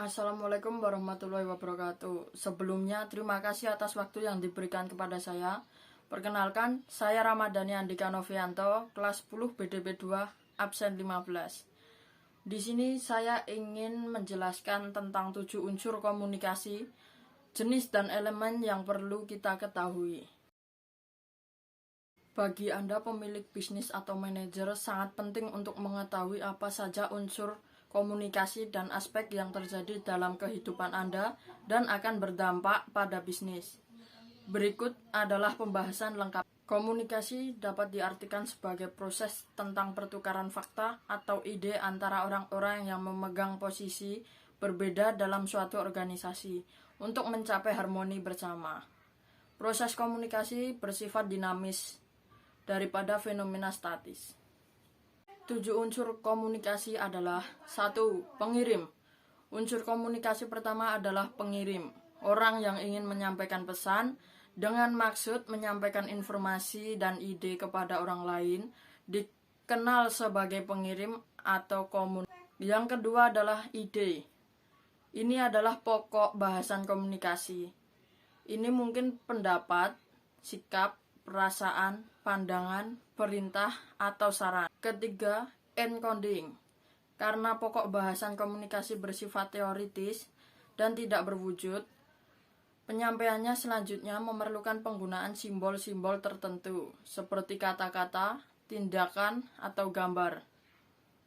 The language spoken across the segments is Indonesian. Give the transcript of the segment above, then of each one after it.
Assalamualaikum warahmatullahi wabarakatuh. Sebelumnya, terima kasih atas waktu yang diberikan kepada saya. Perkenalkan, saya Ramadhani Andika Novianto, kelas 10 BDP 2, absen 15. Di sini saya ingin menjelaskan tentang 7 unsur komunikasi, jenis dan elemen yang perlu kita ketahui. Bagi Anda pemilik bisnis atau manajer, sangat penting untuk mengetahui apa saja unsur komunikasi dan aspek yang terjadi dalam kehidupan Anda dan akan berdampak pada bisnis. Berikut adalah pembahasan lengkap. Komunikasi dapat diartikan sebagai proses tentang pertukaran fakta atau ide antara orang-orang yang memegang posisi berbeda dalam suatu organisasi untuk mencapai harmoni bersama. Proses komunikasi bersifat dinamis daripada fenomena statis. 7 unsur komunikasi adalah 1. Pengirim. Unsur komunikasi pertama adalah pengirim. Orang yang ingin menyampaikan pesan dengan maksud menyampaikan informasi dan ide kepada orang lain dikenal sebagai pengirim atau komunikasi. Yang kedua adalah ide. Ini adalah pokok bahasan komunikasi. Ini mungkin pendapat, sikap, perasaan, pandangan, perintah, atau saran. Ketiga, encoding. Karena pokok bahasan komunikasi bersifat teoritis dan tidak berwujud, penyampaiannya selanjutnya memerlukan penggunaan simbol-simbol tertentu, seperti kata-kata, tindakan, atau gambar.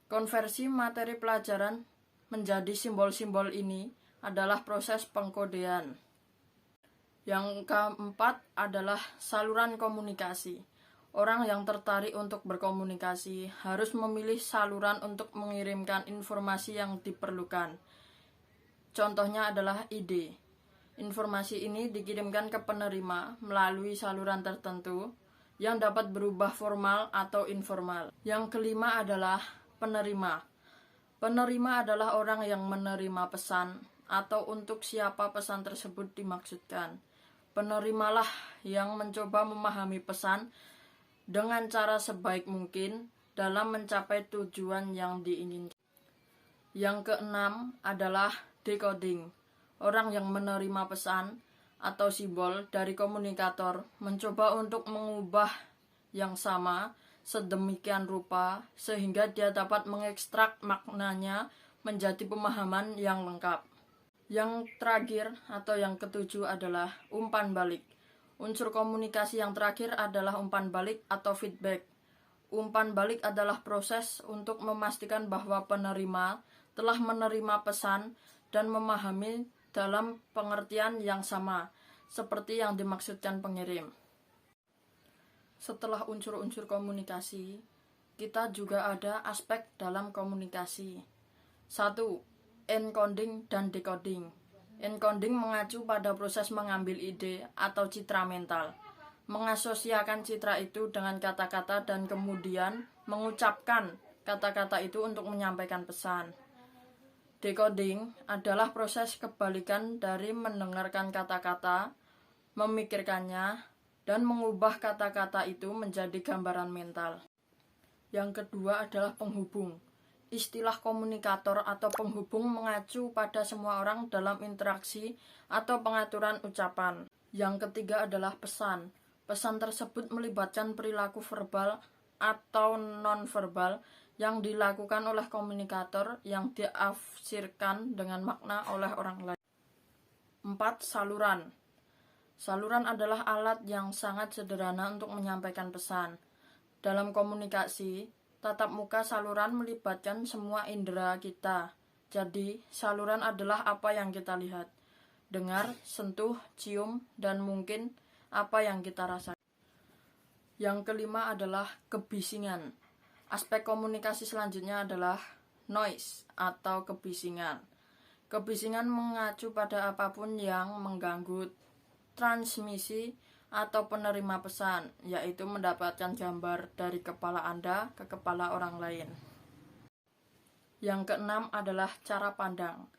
Konversi materi pelajaran menjadi simbol-simbol ini adalah proses pengkodean. Yang keempat adalah saluran komunikasi. Orang yang tertarik untuk berkomunikasi harus memilih saluran untuk mengirimkan informasi yang diperlukan. Contohnya adalah ide. Informasi ini dikirimkan ke penerima melalui saluran tertentu yang dapat berubah formal atau informal. Yang kelima adalah penerima. Penerima adalah orang yang menerima pesan atau untuk siapa pesan tersebut dimaksudkan. Penerimalah yang mencoba memahami pesan dengan cara sebaik mungkin dalam mencapai tujuan yang diinginkan. Yang keenam adalah decoding. Orang yang menerima pesan atau simbol dari komunikator mencoba untuk mengubah yang sama sedemikian rupa sehingga dia dapat mengekstrak maknanya menjadi pemahaman yang lengkap. Yang terakhir atau yang ketujuh adalah umpan balik. Unsur komunikasi yang terakhir adalah umpan balik atau feedback. Umpan balik adalah proses untuk memastikan bahwa penerima telah menerima pesan dan memahami dalam pengertian yang sama, seperti yang dimaksudkan pengirim. Setelah unsur-unsur komunikasi, kita juga ada aspek dalam komunikasi. 1. Encoding dan decoding. Encoding mengacu pada proses mengambil ide atau citra mental, mengasosiasikan citra itu dengan kata-kata dan kemudian mengucapkan kata-kata itu untuk menyampaikan pesan. Decoding adalah proses kebalikan dari mendengarkan kata-kata, memikirkannya, dan mengubah kata-kata itu menjadi gambaran mental. Yang kedua adalah penghubung. Istilah komunikator atau penghubung mengacu pada semua orang dalam interaksi atau pengaturan ucapan. Yang ketiga adalah pesan. Pesan tersebut melibatkan perilaku verbal atau non-verbal yang dilakukan oleh komunikator yang diafsirkan dengan makna oleh orang lain. 4. Saluran. Saluran adalah alat yang sangat sederhana untuk menyampaikan pesan. Dalam komunikasi, tatap muka saluran melibatkan semua indera kita. Jadi, saluran adalah apa yang kita lihat, dengar, sentuh, cium, dan mungkin apa yang kita rasakan. Yang kelima adalah kebisingan. Aspek komunikasi selanjutnya adalah noise atau kebisingan. Kebisingan mengacu pada apapun yang mengganggu transmisi atau penerima pesan, yaitu mendapatkan gambar dari kepala Anda ke kepala orang lain. Yang keenam adalah cara pandang.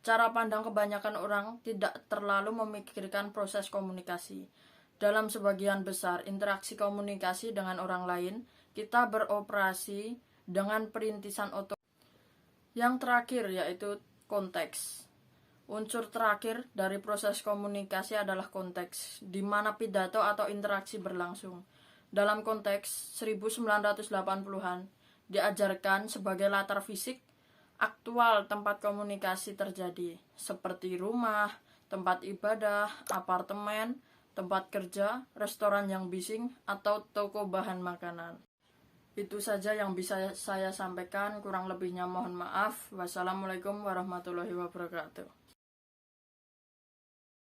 Cara pandang kebanyakan orang tidak terlalu memikirkan proses komunikasi. Dalam sebagian besar interaksi komunikasi dengan orang lain, kita beroperasi dengan perintisan otomatis. Yang terakhir yaitu konteks. Unsur terakhir dari proses komunikasi adalah konteks, di mana pidato atau interaksi berlangsung. Dalam konteks 1980-an, diajarkan sebagai latar fisik aktual tempat komunikasi terjadi, seperti rumah, tempat ibadah, apartemen, tempat kerja, restoran yang bising, atau toko bahan makanan. Itu saja yang bisa saya sampaikan, kurang lebihnya mohon maaf. Wassalamualaikum warahmatullahi wabarakatuh.